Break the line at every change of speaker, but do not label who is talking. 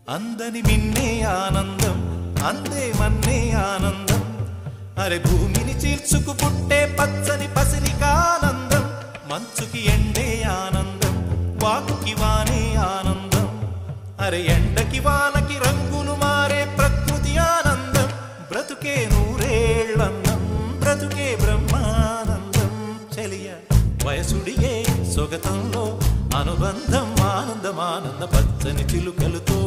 అందని మిన్నే ఆనందం అందే మన్నే ఆనందం అరే భూమిని చీల్చుకు పుట్టే పచ్చని పసిరికానందం మంచుకి ఎండే ఆనందం వాకుకి వానే ఆనందం అరే ఎండకి వానకి రంగులు మారే ప్రకృతి ఆనందం బ్రతుకే నూరేళ్ళందం బ్రతుకే బ్రహ్మానందం చెలియ వయసుడిగే సొగతంలో అనుబంధం ఆనందం ఆనంద పచ్చని చిలుకలతో